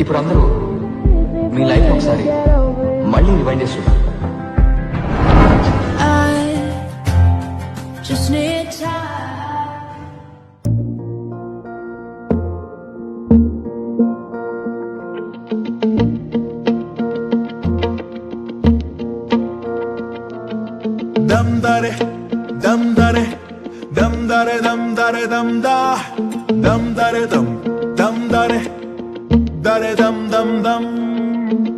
ఇప్పుడు అందరూ మీ లైఫ్ ఒకసారి మళ్ళీ రివైండ్ చేసి చూడండి. dam dare dam dare dam dare dam dare dam da dam dare dam dare dare dam dam dam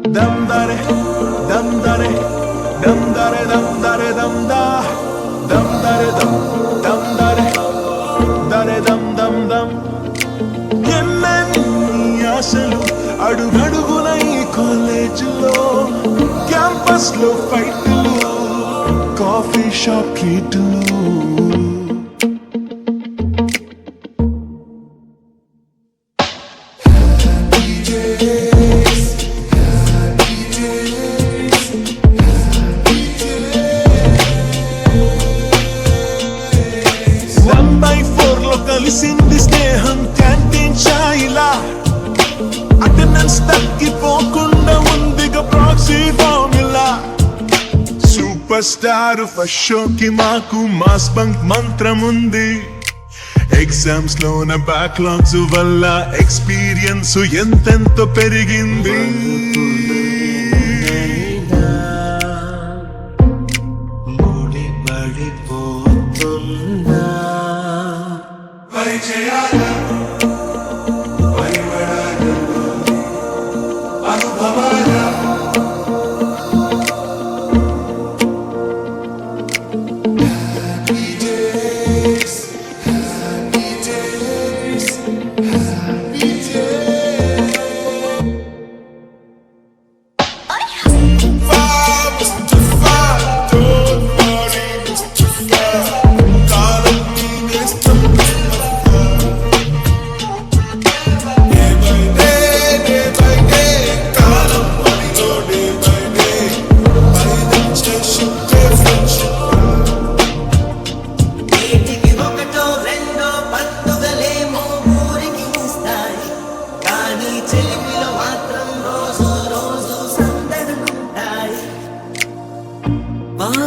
dam dare dam dare dam dare dam dare dam da dam dare dam dare dare dam dam dam ఎన్నెన్ని ఆశలు అడుగడుగున ఈ కాలేజీలో campus లో ఫైట్లు coffee shop ట్రీట్లు కలిసింది స్నేహం canteen ఛాయిలా attendance తగ్గిపోకుండా ఉందిగా proxy formula super star first షోకి మాకు మాస్ బంక్ మంత్రం ఉంది ఎగ్జామ్స్ లోన బ్యాక్లాగ్స్ వల్ల ఎక్స్పీరియన్స్ ఎంతెంతో పెరిగింది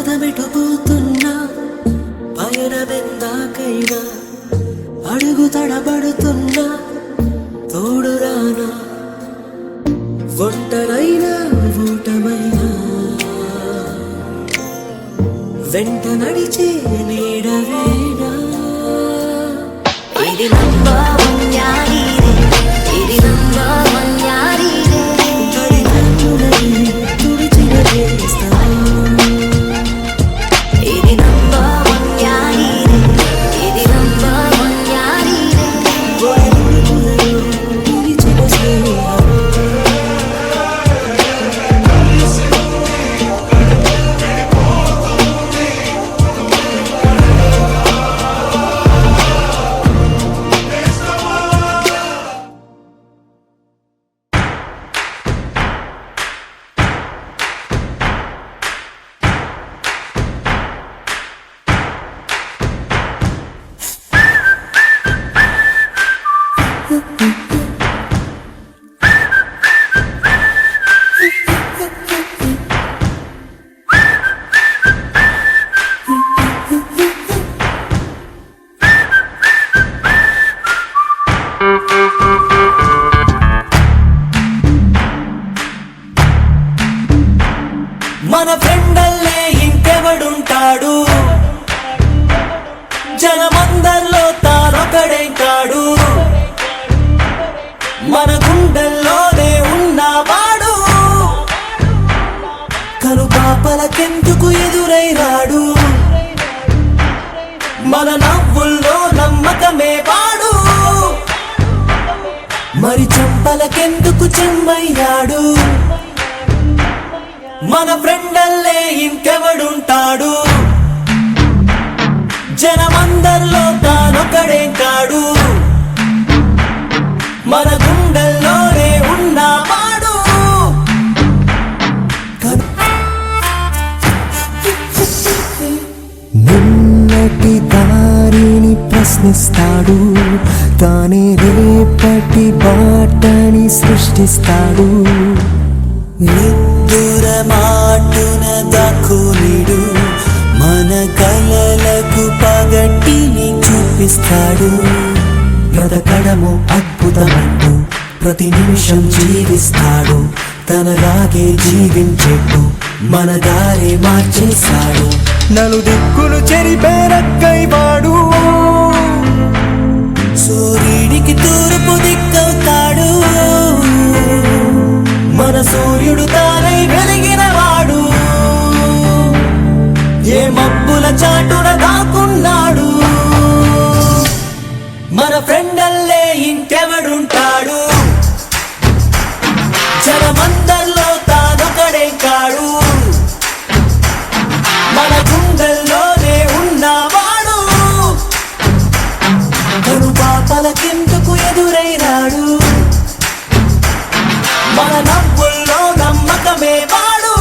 పాదమిటుపోతున్నా పయనమెందాకైనా అడుగు తడబడుతున్నా తోడురానా ఒంటరైనా ఊటమైనా వెంట నడిచే నీడవేనా ఇది నంబావన్యారీరే ఇది నంబావన్యారీరే కడిగన్నులై తుడిచిన చేస్తా మన ఫ్రెండల్లే ఇంకెవడుంటాడు జనమందరిలో తానొకడే కాడు మన గుండెల్లోనే ఉన్నవాడు కను పాపలకెందుకు ఎదురై రాడు మన నవ్వుల్లో నమ్మకమే వాడు మరి చంపలకెందుకు చెమ్మయ్యాడు మన ఫ్రెండల్లే ఇంకెవడుంటాడు జనమందరిలో తానొకడే కాడు మన గుండెల్లోనే ఉన్నవాడు నిన్నటి దారిని ప్రశ్నిస్తాడు తానే రేపటి బాటని సృష్టిస్తాడు. నిద్దుర మాటున దాక్కునిడు మన కలలకు పగటిని చూపిస్తాడు. బ్రతకడము అద్భుతమంటూ ప్రతి నిమిషం జీవిస్తాడు. తనలాగే జీవించేట్టు మన దారి మార్చేశాడు. నలుదిక్కులు చెరిపేరక్కై వాడు సూర్యుడికి తూర్పు దిక్కవుతాడు. మన సూర్యుడు తానై వెలిగిన వాడు. ఏ మబ్బుల చాటున దాక్కున్నాడు. మన ఫ్రెండల్లే ఇంకెవడుంటాడు. జనమందరిలో తానొకడే కాడు. మన గుండెల్లోనే ఉన్నవాడు. కను పాపలకెందుకు ఎదురైనాడు. మన నవ్వుల్లో నమ్మకమే వాడు.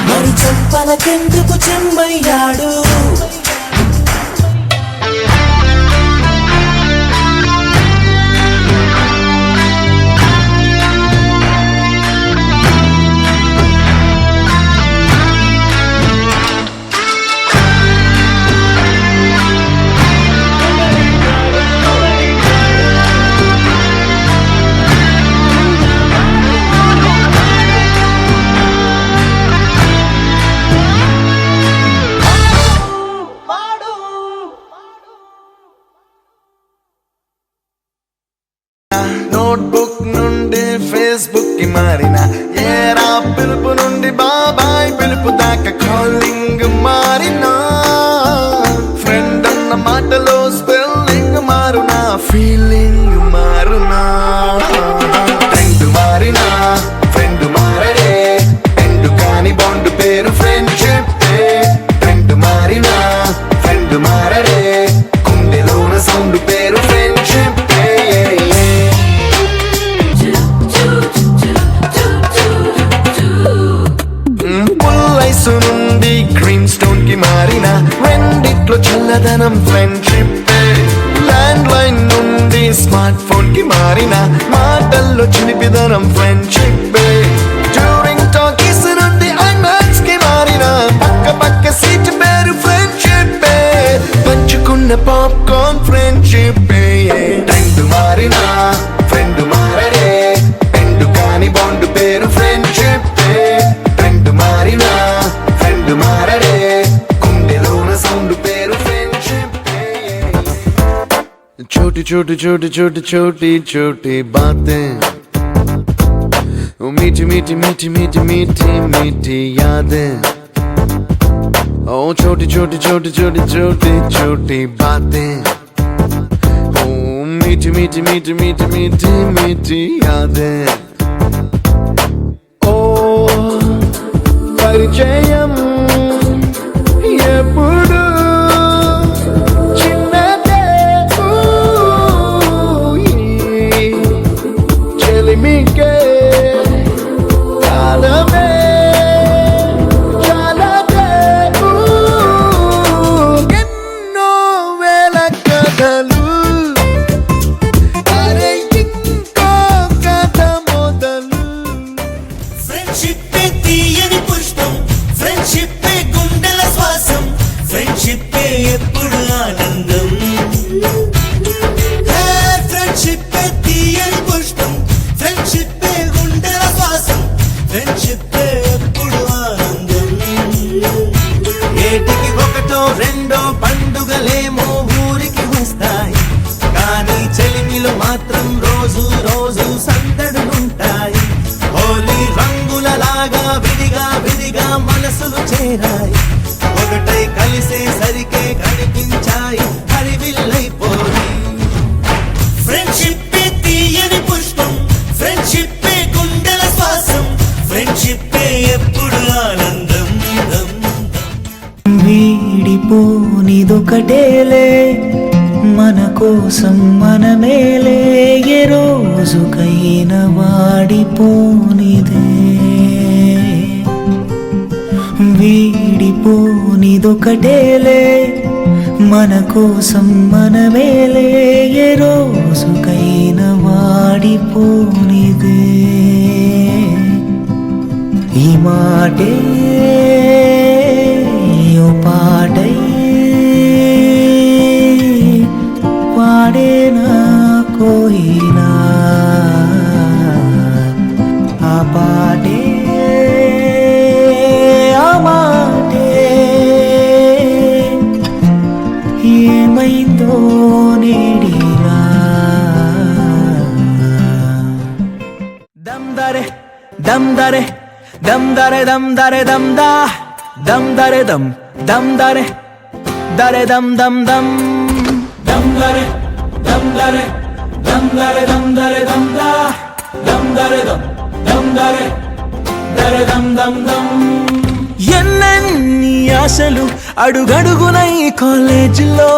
మరి చెంపలకెందుకు చెమ్మయ్యాడు. నోట్బుక్ నుండి ఫేస్బుక్ కి మారిన ఏరా పిలుపు నుండి బాబాయ్ పిలుపు దాకా కాలింగ్ మారిన ఫ్రెండ్ అన్న మాటలో స్పెల్లింగ్ మారునా ఫీలింగ్ మారునా ట్రెండ్ మారినా ఫ్రెండ్ మారడే ఎండు కాని బాండ్ పేరు ఫ్రెండ్షిప్ ట్రెండ్ మారినా ఫ్రెండ్ మారడే గుండెలోన సౌండ్ పేరు ఫ్రెండ్షిప్. నుండి గ్రీన్ స్టోన్ కి మారిన రెండిట్లో చల్లదనం ఫ్రెండ్షిప్. ల్యాండ్ లైన్ నుండి స్మార్ట్ ఫోన్ కి మారిన మాటల్లో చిలిపిదనం ఫ్రెండ్షిప్. డ్యూరింగ్ టాకీస్ నుండి ఐమాక్స్ కి మారిన పక్క పక్క సీట్ పేరు ఫ్రెండ్షిప్. పంచుకున్న పాప్కార్న్ ఫ్రెండ్షిప్. ట్రెండ్ మారిన ఫ్రెండ్ మారడే ఎండు కాని బాండ్ పేరు ఫ్రెండ్షిప్. ట్రెండ్ మారిన ఫ్రెండ్ మారడే గుండెలోన సౌండ్ పేరు ఫ్రెండ్షిప్. छोटी छोटी छोटी छोटी छोटी छोटी बातें मीठी मीठी मीठी मीठी मीठी मीठी यादें. ओ छोटी छोटी छोटी छोटी छोटी छोटी बातें ओ मीठी मीठी मीठी मीठी मीठी मीठी यादें. ओ పరిచయం ఎప్పుడు చిన్నదే చెలిమికే కాలమే చాలదే ఎన్నో వేల కథలు అరే ఇంకో కథ మొదలు. ఫ్రెండ్షిప్ తీయని పుష్పం. ఫ్రెండ్షిప్ గుండెల శ్వాసం. ఫ్రెండ్షిప్ ఎప్పుడు ఆనందం. ఫ్రెండ్షిప్ తీయని పుష్పం. ఫ్రెండ్షిప్ గుండెల శ్వాసం. ఫ్రెండ్షిప్ ఎప్పుడు ఆనందం. ఏటికి ఒకటో రెండో పండుగలేమో ఊరికి వస్తాయి. కానీ చెలిమిలో మాత్రం రోజు రోజు సందడులుంటాయి. హోలీ రంగులలాగా విడిగా విడిగా మనసులు చేరాయి. ఒకటై కలిసేసరికే కనిపించాయి హరివిల్లైపోయి. ఫ్రెండ్షిప్ తీయని పుష్పం. ఫ్రెండ్షిప్ గుండెల శ్వాసం. ఫ్రెండ్షిప్ ఎప్పుడు ఆనందం. వీడిపోనిదొకటేలే మన కోసం మనమేలే. ఏ రోజుకైనా వాడిపోనిదే. వీడిపోనిదొకటేలే మన కోసం మనమేలే ఏ రోజుకైనా వాడిపోనిదే ఈ మాటే ఓ పాటై పాడేనా కోయిలా ఆ పాటే ఆ మాటే ఏమైందో నేడిలా దమ్ దరే దమ్ దరే దమ్ దరే దమ్ దరే దమ్ దా దమ్ దరే దమ్ దరే దరే దమ్ దమ్ దమ్ దమ్ దరే దమ్ దరే దమ్ దరే దమ్ దరే దమ్ దా దమ్ దరే దమ్ దరే దరే దమ్ దమ్ దమ్ ఎన్నెన్ని ఆశలు అడుగడుగున ఈ కాలేజీలో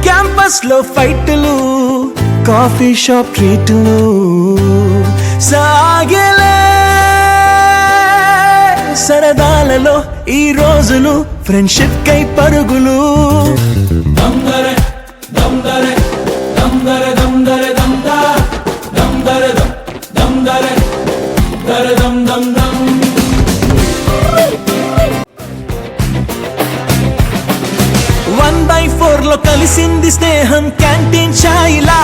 క్యాంపస్ లో ఫైట్లు కాఫీ షాప్ ట్రీట్లు సాగేలే సరదాలలో ఈ రోజులు ఫ్రెండ్షిప్ కై పరుగులు దమ్ దరే దమ్ దరే దమ్ దరే దమ్ దరే దమ్ దా దమ్ దరే దమ్ దరే దరే దమ్ దమ్ దమ్ 1/4 లో కలిసింది స్నేహం క్యాంటీన్ ఛాయిలా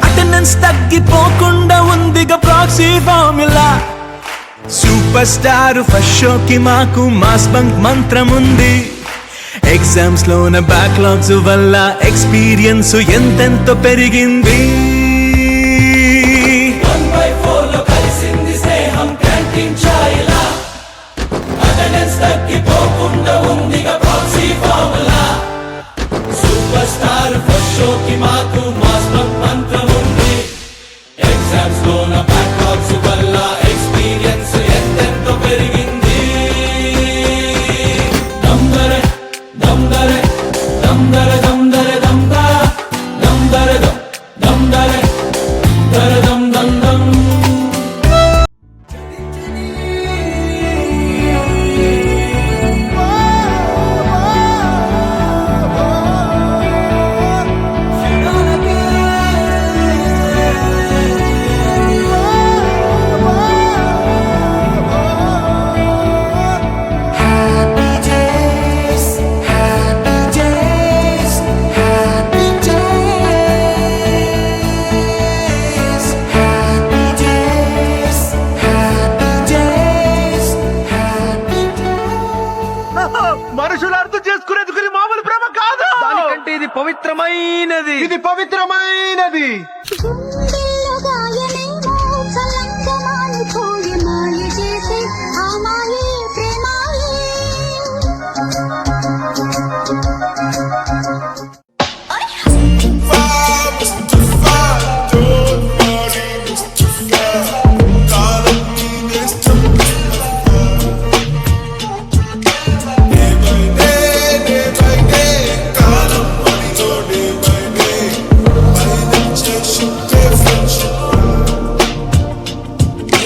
అటెండెన్స్ తగ్గిపోకుండా ఉందిగా proxy formula super star first షోకి మాకు మాస్ బంక్ మంత్రం ఉంది ఎగ్జామ్స్ లోన బ్యాక్లాగ్స్ వల్ల ఎక్స్పీరియన్స్ ఎంతెంతో పెరిగింది 1/4 లో కలిసింది స్నేహం క్యాంటీన్ ఛాయిలా అటెండెన్స్ తగ్గిపోకుండా ఉందిగా proxy formula super star first షోకి మాకు మాస్ బంక్ మంత్రం ఉంది ఎగ్జామ్స్ లోన బ్యాక్లాగ్స్ వల్ల ఎక్స్పీరియన్స్ ఎంతెంతో పెరిగింది దమ్ దరే దమ్ దరే దమ్ దరే దమ్ దరే దమ్ దా దమ్ దరే దమ్ దరే దరే దమ్ దమ్ దమ్ మనుషులు అర్థం చేసుకునేందుకు ఇది మామూలు ప్రేమ కాదు దానికంటే ఇది పవిత్రమైనది గుండెల్లో గాయమేమో చల్లంగమాని పోయి మాయ చేసే ఆ మాయే ప్రేమాయే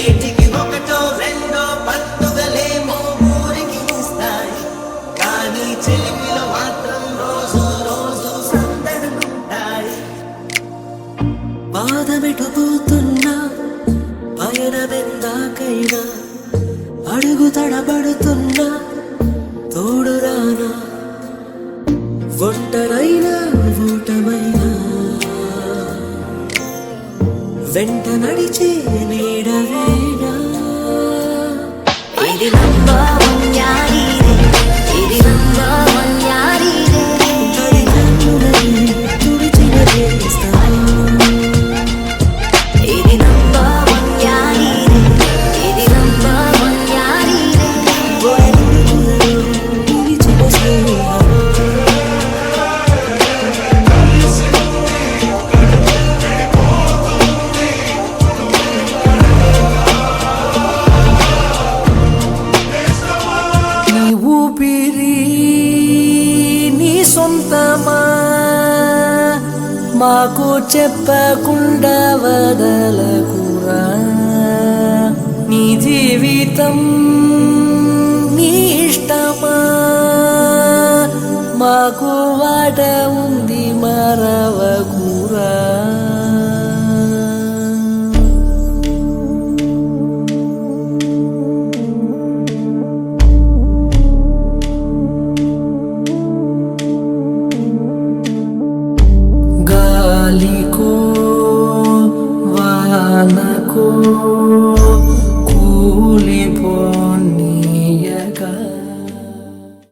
ఏటికి ఒకటో రెండో పండుగలేమో ఊరికి వస్తాయి కానీ చెలిమిలో మాత్రం రోజు రోజు సందడుకుంటాయి పాదమెటుపోతున్నా పయనమెందాకైనా అడుగు తడబడుతున్నా తోడు రానా ఒంటరైనా ఊటమైనా వెంట నడిచే నీడవేనా ఇది నంబర్ వన్ యారీ రే ఇది నంబర్ వన్ యారీ రే తుడిచిన చేస్తా ఇది నంబర్ వన్ యారీ రే ఇది నంబర్ వన్ యారీ రే తుడిచిన స్నేహం నీ ఊపిరి నీ సొంతమా మాకు చెప్పకుండా వదలకురా నీ జీవితం నీ ఇష్టమా మాకు వానకు కూలిపోనీయగా